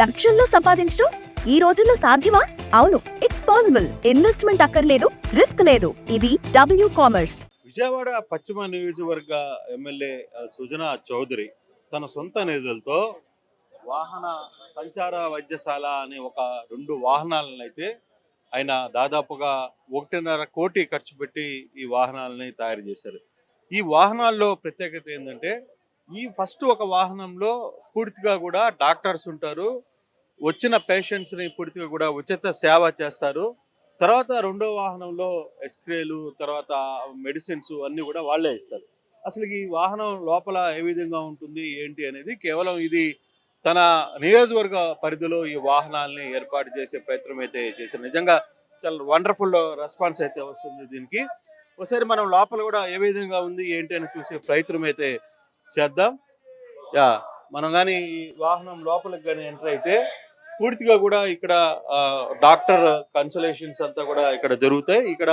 లక్షల్లో సంపాదించడం ఈ రోజుల్లో సాధ్యమా? అవును, ఇట్స్ పాసిబుల్. ఇన్వెస్ట్మెంట్ అక్కర్లేదు, రిస్క్ లేదు. ఇది డబ్ల్యూ కామర్స్. విజయవాడ పశ్చిమ నియోజకవర్గ ఎమ్మెల్యే సుజనా చౌదరి తన సొంత నిధులతో వాహన సంచార వైద్యశాల అనే ఒక 2 వాహనాలను అయితే ఆయన దాదాపుగా 1.5 కోటి ఖర్చు పెట్టి ఈ వాహనాలని తయారు చేశారు. ఈ వాహనాల్లో ప్రత్యేకత ఏంటంటే ఈ ఫస్ట్ ఒక వాహనంలో పూర్తిగా కూడా డాక్టర్స్ ఉంటారు, వచ్చిన పేషెంట్స్ని పూర్తిగా కూడా ఉచిత సేవ చేస్తారు. తర్వాత రెండో వాహనంలో ఎక్స్రేలు, తర్వాత మెడిసిన్స్ అన్నీ కూడా వాళ్ళే ఇస్తారు. అసలు ఈ వాహనం లోపల ఏ విధంగా ఉంటుంది ఏంటి అనేది కేవలం ఇది తన నియోజకవర్గ పరిధిలో ఈ వాహనాలని ఏర్పాటు చేసే ప్రయత్నం అయితే చేశారు. నిజంగా చాలా వండర్ఫుల్ రెస్పాన్స్ అయితే వస్తుంది దీనికి. ఒకసారి మనం లోపల కూడా ఏ విధంగా ఉంది ఏంటి అని చూసే ప్రయత్నం అయితే చేద్దాం. యా, మనం కానీ ఈ వాహనం లోపలికి కానీ ఎంటర్ అయితే పూర్తిగా కూడా ఇక్కడ డాక్టర్ కన్సల్టేషన్స్ అంతా కూడా ఇక్కడ జరుగుతాయి. ఇక్కడ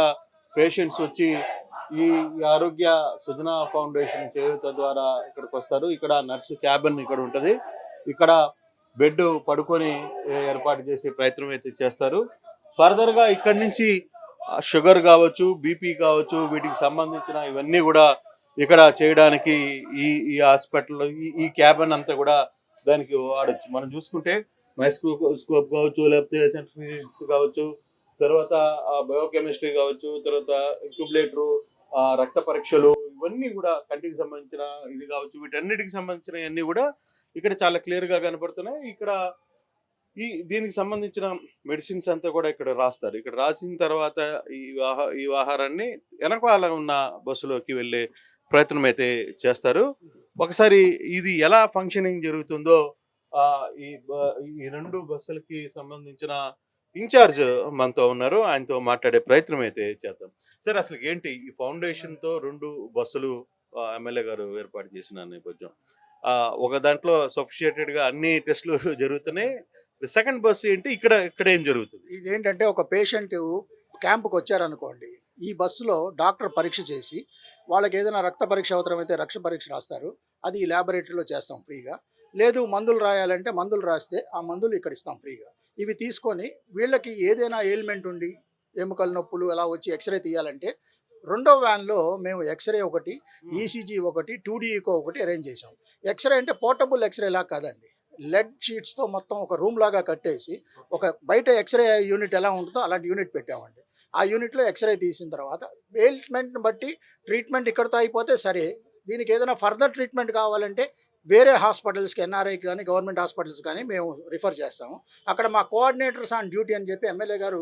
పేషెంట్స్ వచ్చి ఈ ఆరోగ్య సుజనా ఫౌండేషన్ చేయూత ద్వారా ఇక్కడికి వస్తారు. ఇక్కడ నర్సు క్యాబిన్ ఇక్కడ ఉంటుంది. ఇక్కడ బెడ్ పడుకొని ఏర్పాటు చేసే ప్రయత్నం అయితే చేస్తారు. ఫర్దర్గా ఇక్కడి నుంచి షుగర్ కావచ్చు, బీపీ కావచ్చు, వీటికి సంబంధించిన ఇవన్నీ కూడా ఇక్కడ చేయడానికి ఈ హాస్పిటల్ ఈ క్యాబిన్ అంతా కూడా దానికి వాడచ్చు. మనం చూసుకుంటే మైక్రోస్కోప్ కావచ్చు, లేకపోతే సెంట్రిఫ్యూజ్ కావచ్చు, తర్వాత బయోకెమిస్ట్రీ కావచ్చు, తర్వాత ఇంక్యుబులేటరు, రక్త పరీక్షలు, ఇవన్నీ కూడా కంటికి సంబంధించిన ఇది కావచ్చు, వీటన్నిటికి సంబంధించిన అన్నీ కూడా ఇక్కడ చాలా క్లియర్గా కనపడుతున్నాయి. ఇక్కడ దీనికి సంబంధించిన మెడిసిన్స్ అంతా కూడా ఇక్కడ రాస్తారు. ఇక్కడ రాసిన తర్వాత ఈ ఆహారాన్ని వెనకాల ఉన్న బస్సులోకి వెళ్ళే ప్రయత్నం అయితే చేస్తారు. ఒకసారి ఇది ఎలా ఫంక్షనింగ్ జరుగుతుందో ఈ 2 బస్సులకి సంబంధించిన ఇన్ఛార్జ్ మనతో ఉన్నారు, ఆయనతో మాట్లాడే ప్రయత్నం అయితే చేద్దాం. సార్, అసలు ఏంటి ఈ ఫౌండేషన్తో 2 బస్సులు ఎమ్మెల్యే గారు ఏర్పాటు చేసిన నేపథ్యం? ఒక దాంట్లో సఫిషియేటెడ్గా అన్ని టెస్టులు జరుగుతున్నాయి. సెకండ్ బస్సు ఏంటి, ఇక్కడ ఏం జరుగుతుంది? ఇదేంటంటే ఒక పేషెంట్ క్యాంపుకి వచ్చారనుకోండి, ఈ బస్సులో డాక్టర్ పరీక్ష చేసి వాళ్ళకి ఏదైనా రక్త పరీక్ష అవసరమైతే రక్త పరీక్ష రాస్తారు. అది ఈ ల్యాబొరేటరీలో చేస్తాం ఫ్రీగా. లేదు మందులు రాయాలంటే మందులు రాస్తే ఆ మందులు ఇక్కడ ఇస్తాం ఫ్రీగా. ఇవి తీసుకొని వీళ్ళకి ఏదైనా ఎయిల్మెంట్ ఉండి ఎముకల నొప్పులు అలా వచ్చి ఎక్స్రే తీయాలంటే రెండో వ్యాన్లో మేము ఎక్స్రే ఒకటి, ఈసీజీ ఒకటి, 2D ఈకో ఒకటి అరేంజ్ చేసాం. ఎక్స్రే అంటే పోర్టబుల్ ఎక్స్రే లాగా కాదండి, లెడ్ షీట్స్తో మొత్తం ఒక రూమ్ లాగా కట్టేసి ఒక బయట ఎక్స్రే యూనిట్ ఎలా ఉంటుందో అలాంటి యూనిట్ పెట్టామండి. ఆ యూనిట్లో ఎక్స్రే తీసిన తర్వాత ఎయిల్మెంట్ని బట్టి ట్రీట్మెంట్ ఇక్కడితో అయిపోతే సరే, దీనికి ఏదైనా ఫర్దర్ ట్రీట్మెంట్ కావాలంటే వేరే హాస్పిటల్స్కి, ఎన్ఆర్ఐకి కానీ గవర్నమెంట్ హాస్పిటల్స్ కానీ మేము రిఫర్ చేస్తాము. అక్కడ మా కోఆర్డినేటర్స్ ఆన్ డ్యూటీ అని చెప్పి ఎమ్మెల్యే గారు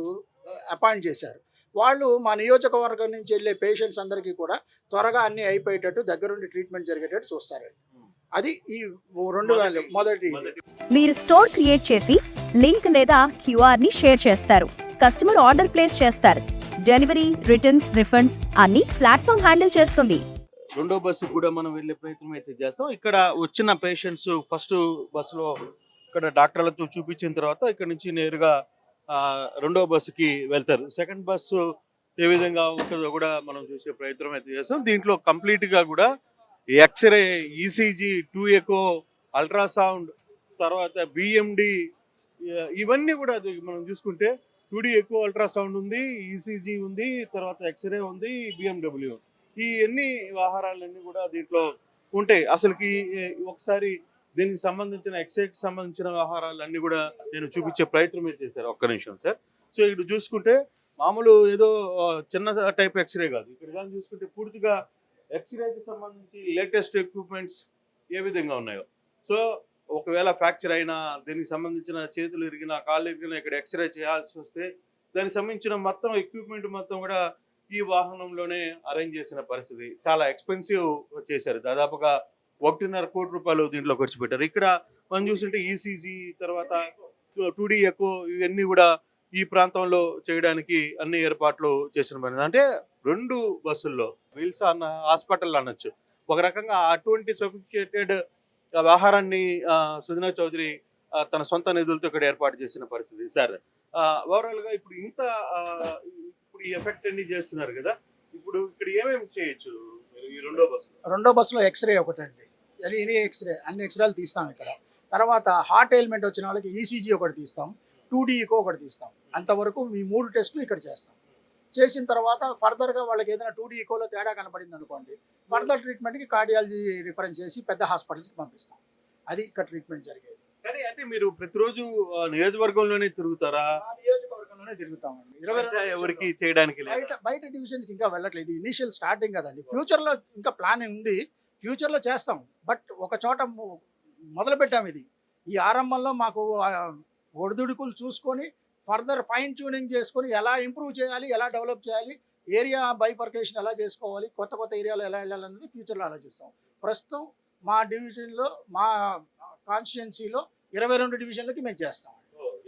అపాయింట్ చేశారు. వాళ్ళు మా నియోజకవర్గం నుంచి వెళ్ళే పేషెంట్స్ అందరికీ కూడా త్వరగా అన్నీ అయిపోయేటట్టు దగ్గరుండి ట్రీట్మెంట్ జరిగేటట్టు చూస్తారండి. అది ఈ 2 వ్యాన్లు మొదటి. మీరు స్టోర్ క్రియేట్ చేసి లింక్ లేదా క్యూఆర్ ని షేర్ చేస్తారు. కస్టమర్ ఆర్డర్ ప్లేస్ చేస్తారు. డెలివరీ, రిటర్న్స్, రిఫండ్స్ అన్ని ప్లాట్ఫామ్ హ్యాండిల్ చేస్తుంది. రెండో బస్సు కూడా మనం వెళ్ళే ప్రయత్నం అయితే చేస్తాం. ఇక్కడ వచ్చిన పేషెంట్స్ ఫస్ట్ బస్సులో ఇక్కడ డాక్టర్లతో చూపించిన తర్వాత ఇక్కడ నుంచి నేరుగా రెండో బస్సుకి వెళ్తారు. సెకండ్ బస్సు ఏ విధంగా ఉంటుందో కూడా మనం చూసే ప్రయత్నం అయితే చేస్తాం. దీంట్లో కంప్లీట్గా కూడా ఎక్స్రే, ఈసీజీ, 2 ఎకో, అల్ట్రాసౌండ్, తర్వాత బిఎండి, ఇవన్నీ కూడా మనం చూసుకుంటే 2D ఎకో, అల్ట్రాసౌండ్ ఉంది, ఈసీజీ ఉంది, తర్వాత ఎక్స్రే ఉంది, బిఎండబ్ల్యూ, ఈ అన్ని ఆహారాలన్నీ కూడా దీంట్లో ఉంటాయి. అసలుకి ఒకసారి దీనికి సంబంధించిన ఎక్స్రేకి సంబంధించిన ఆహారాలన్నీ కూడా నేను చూపించే ప్రయత్నం చేశారు. ఒక్క నిమిషం సార్. సో ఇక్కడ చూసుకుంటే మామూలు ఏదో చిన్న టైప్ ఎక్స్రే కాదు. ఇక్కడ కానీ చూసుకుంటే పూర్తిగా ఎక్స్రేకి సంబంధించి లేటెస్ట్ ఎక్విప్మెంట్స్ ఏ విధంగా ఉన్నాయో, సో ఒకవేళ ఫ్రాక్చర్ అయినా, దీనికి సంబంధించిన చేతులు ఇరిగినా, కాళ్ళు ఇరిగినా ఇక్కడ ఎక్స్రే చేయాల్సి వస్తే దానికి సంబంధించిన మొత్తం ఎక్విప్మెంట్ మొత్తం కూడా ఈ వాహనంలోనే అరేంజ్ చేసిన పరిస్థితి. చాలా ఎక్స్పెన్సివ్ చేశారు. దాదాపుగా 1.5 కోటి రూపాయలు దీంట్లో ఖర్చు పెట్టారు. ఇక్కడ మనం చూస్తుంటే ఈసీజీ, తర్వాత 2D ఎకో, ఇవన్నీ కూడా ఈ ప్రాంతంలో చేయడానికి అన్ని ఏర్పాట్లు చేసిన పని. అంటే 2 బస్సుల్లో వీల్స్ అన్న హాస్పిటల్ అనొచ్చు. ఒక రకంగా అటువంటి సొఫిస్టికేటెడ్ ఆహారాన్ని సుజనా చౌదరి తన సొంత నిధులతో ఇక్కడ ఏర్పాటు చేసిన పరిస్థితి. సార్, ఓవరాల్గా ఇప్పుడు ఇప్పుడు ఈ ఎఫెక్ట్ అన్ని చేస్తున్నారు కదా, ఇప్పుడు ఇక్కడ ఏమేమి చేయొచ్చు ఈ రెండో బస్సులో ఎక్స్రే ఒకటండి, ఎనీ ఎక్స్రే, అన్ని ఎక్స్రేలు తీస్తాం ఇక్కడ. తర్వాత హార్ట్ ఎయిల్మెంట్ వచ్చిన వాళ్ళకి ఈసీజీ ఒకటి తీస్తాం, 2D ఈకో ఒకటి తీస్తాం. అంతవరకు ఈ 3 టెస్టులు ఇక్కడ చేస్తాం. చేసిన తర్వాత ఫర్దర్గా వాళ్ళకి ఏదైనా 2D ఈకోలో తేడా కనపడింది అనుకోండి, ఫర్దర్ ట్రీట్మెంట్కి కార్డియాలజీ రిఫరెన్స్ చేసి పెద్ద హాస్పిటల్స్కి పంపిస్తాం. అది ఇక్కడ ట్రీట్మెంట్ జరిగేది. కానీ అంటే మీరు ప్రతిరోజు నియోజకవర్గంలోనే తిరుగుతారా? ఆ నియోజకవర్గంలోనే తిరుగుతామండి. 22 ఎవరికి చేయడానికి లేదు? బయట డివిజన్స్కి ఇంకా వెళ్ళట్లేదు. ఇనీషియల్ స్టార్టింగ్ కదండి. ఫ్యూచర్లో ఇంకా ప్లాన్ ఉంది, ఫ్యూచర్లో చేస్తాం. బట్ ఒక చోట మొదలు పెట్టాం. ఇది ఈ ఆరంభంలో మాకు ఒడిదుడుకులు చూసుకొని ఫర్దర్ ఫైన్ ట్యూనింగ్ చేసుకొని ఎలా ఇంప్రూవ్ చేయాలి, ఎలా డెవలప్ చేయాలి, ఏరియా బైఫర్కేషన్ ఎలా చేసుకోవాలి, కొత్త ఏరియాలో ఎలా వెళ్ళాలనేది ఫ్యూచర్లో ఆలోచిస్తాం. ప్రస్తుతం మా డివిజన్లో, మా కాన్స్టిట్యున్సీలో 22 డివిజన్లకి మేము చేస్తాం.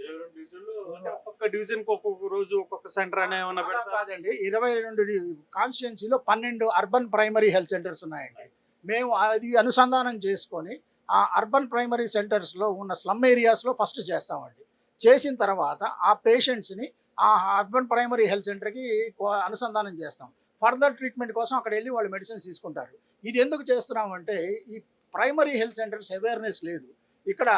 22 డివిజన్లో ఒక్కొక్క డివిజన్కి ఒక్కొక్క రోజు ఒక్కొక్క సెంటర్ అనే ఏమన్నా అలా పెడతారా? కాదండి, 22 కాన్స్టిట్యున్సీలో 12 అర్బన్ ప్రైమరీ హెల్త్ సెంటర్స్ ఉన్నాయండి. మేము అది అనుసంధానం చేసుకొని ఆ అర్బన్ ప్రైమరీ సెంటర్స్లో ఉన్న స్లమ్ ఏరియాస్లో ఫస్ట్ చేస్తామండి. చేసిన తర్వాత ఆ పేషెంట్స్ని ఆ అర్బన్ ప్రైమరీ హెల్త్ సెంటర్కి అనుసంధానం చేస్తాం. ఫర్దర్ ట్రీట్మెంట్ కోసం అక్కడ వెళ్ళి వాళ్ళు మెడిసిన్స్ తీసుకుంటారు. ఇది ఎందుకు చేస్తున్నామంటే ఈ ప్రైమరీ హెల్త్ సెంటర్స్ అవేర్నెస్ లేదు. ఇక్కడ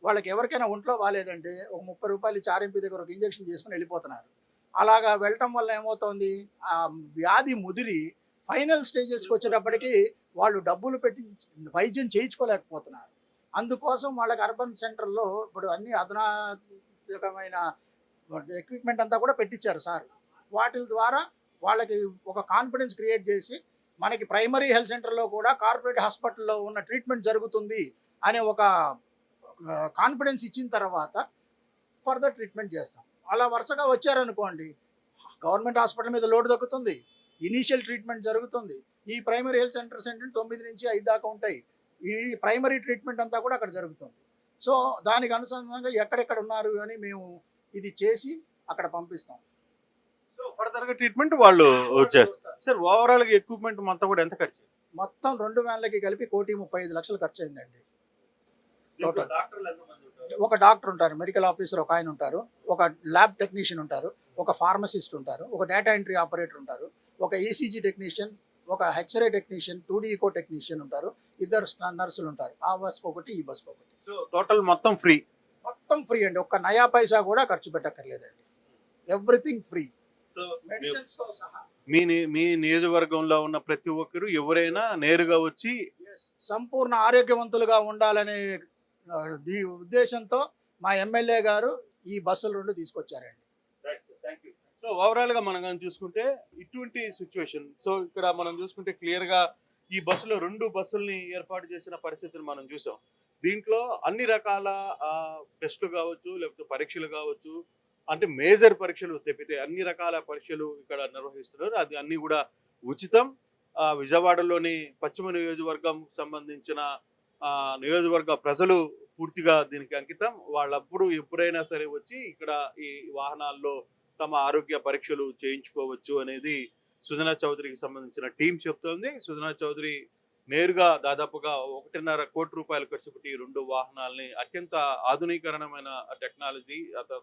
వాళ్ళకి ఎవరికైనా ఒంట్లో బాగాలేదంటే ఒక 30 రూపాయలు చారింపి దగ్గర ఒక ఇంజెక్షన్ చేసుకుని వెళ్ళిపోతున్నారు. అలాగా వెళ్ళటం వల్ల ఏమవుతుంది, ఆ వ్యాధి ముదిరి ఫైనల్ స్టేజెస్కి వచ్చేటప్పటికి వాళ్ళు డబ్బులు పెట్టి వైద్యం చేయించుకోలేకపోతున్నారు. అందుకోసం వాళ్ళకి అర్బన్ సెంటర్లో ఇప్పుడు అన్ని అధునాతనమైన ఎక్విప్మెంట్ అంతా కూడా పెట్టించారు సార్. వాటి ద్వారా వాళ్ళకి ఒక కాన్ఫిడెన్స్ క్రియేట్ చేసి మనకి ప్రైమరీ హెల్త్ సెంటర్లో కూడా కార్పొరేట్ హాస్పిటల్లో ఉన్న ట్రీట్మెంట్ జరుగుతుంది అనే ఒక కాన్ఫిడెన్స్ ఇచ్చిన తర్వాత ఫర్దర్ ట్రీట్మెంట్ చేస్తాం. అలా వరుసగా వచ్చారనుకోండి, గవర్నమెంట్ హాస్పిటల్ మీద లోడ్ దక్కుతుంది, ఇనీషియల్ ట్రీట్మెంట్ జరుగుతుంది. ఈ ప్రైమరీ హెల్త్ సెంటర్స్ ఏంటంటే 9 నుంచి 5 దాకా ఉంటాయి. ఈ ప్రైమరీ ట్రీట్మెంట్ అంతా కూడా అక్కడ జరుగుతుంది. సో దానికి అనుసంధానంగా ఎక్కడెక్కడ ఉన్నారు అని మేము ఇది చేసి అక్కడ పంపిస్తాం. సో ఫర్దర్గా ట్రీట్మెంట్ వాళ్ళు చేస్తారు. సార్ ఓవరాల్గా ఎక్విప్మెంట్ మొత్తం కూడా ఎంత ఖర్చు? మొత్తం 2 వ్యాన్లకి కలిపి 1,35,00,000 ఖర్చు అయిందండి. టోటల్ డాక్టర్లు ఎంతమంది ఉంటారు? ఒక డాక్టర్ ఉంటారు, మెడికల్ ఆఫీసర్ ఒక ఆయన ఉంటారు, ఒక ల్యాబ్ టెక్నీషియన్ ఉంటారు, ఒక ఫార్మసిస్ట్ ఉంటారు, ఒక డేటా ఎంట్రీ ఆపరేటర్ ఉంటారు, ఒక ఈసీజీ టెక్నీషియన్, ఒక x ray technician, 2D echo technician ఉంటారు, 2 నర్సులు ఉంటారు. ఆ బస్కి ఒకటి, ఈ బస్కి ఒకటి. సో టోటల్ మొత్తం ఫ్రీ? మొత్తం ఫ్రీ అండి. ఒక్క నయా పైసా కూడా ఖర్చు పెట్టక్కర్లేదండి. ఎవ్రీథింగ్ ఫ్రీ, సో మెడిసిన్స్తో సహా. మీ నియోజకవర్గంలో ఉన్న ప్రతి ఒక్కరు ఎవరైనా నేరుగా వచ్చి సంపూర్ణ ఆరోగ్యవంతులుగా ఉండాలనే ఉద్దేశంతో మా ఎమ్మెల్యే గారు ఈ బస్సులు 2 తీసుకొచ్చారండి. సో ఓవరాల్ గా మనం కానీ చూసుకుంటే ఇటువంటి సిచ్యువేషన్, సో ఇక్కడ మనం చూసుకుంటే క్లియర్ గా ఈ బస్సులో 2 బస్సుల్ని ఏర్పాటు చేసిన పరిస్థితిని మనం చూసాం. దీంట్లో అన్ని రకాల టెస్టులు కావచ్చు, లేకపోతే పరీక్షలు కావచ్చు, అంటే మేజర్ పరీక్షలు తెప్పితే అన్ని రకాల పరీక్షలు ఇక్కడ నిర్వహిస్తున్నారు. అది అన్ని కూడా ఉచితం. విజయవాడలోని పశ్చిమ నియోజకవర్గం సంబంధించిన నియోజకవర్గ ప్రజలు పూర్తిగా దీనికి అంకితం. వాళ్ళప్పుడు ఎప్పుడైనా సరే వచ్చి ఇక్కడ ఈ వాహనాల్లో తమ ఆరోగ్య పరీక్షలు చేయించుకోవచ్చు అనేది సుజనా చౌదరికి సంబంధించిన టీం చెప్తోంది. సుజనా చౌదరి నేరుగా దాదాపుగా 1.5 కోటి రూపాయలు ఖర్చు పెట్టి 2 వాహనాలని అత్యంత ఆధునీకరణమైన టెక్నాలజీ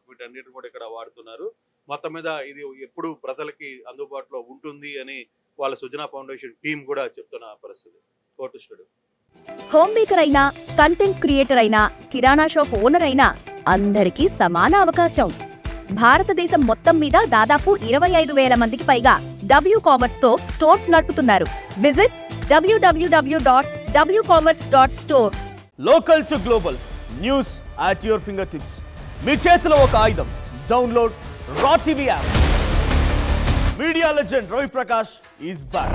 వీటన్నిటిని కూడా ఇక్కడ వాడుతున్నారు. మొత్తం మీద ఇది ఎప్పుడు ప్రజలకి అందుబాటులో ఉంటుంది అని వాళ్ళ సుజనా ఫౌండేషన్ టీం కూడా చెప్తున్న పరిస్థితి. Court studio. హోమ్ మేకర్ అయినా, కంటెంట్ క్రియేటర్ అయినా, కిరాణా షాప్ ఓనర్ అయినా అందరికీ సమాన అవకాశం. భారతదేశం మొత్తం మీద దాదాపు 25,000 మందికి పైగా WCommerce తో స్టోర్స్ నడుపుతున్నారు. Visit www.wcommerce.store. Local to global news at your fingertips. మీ చేతిలో ఒక ఆయుధం. Download Raw TV app. Media legend Ravi Prakash is back.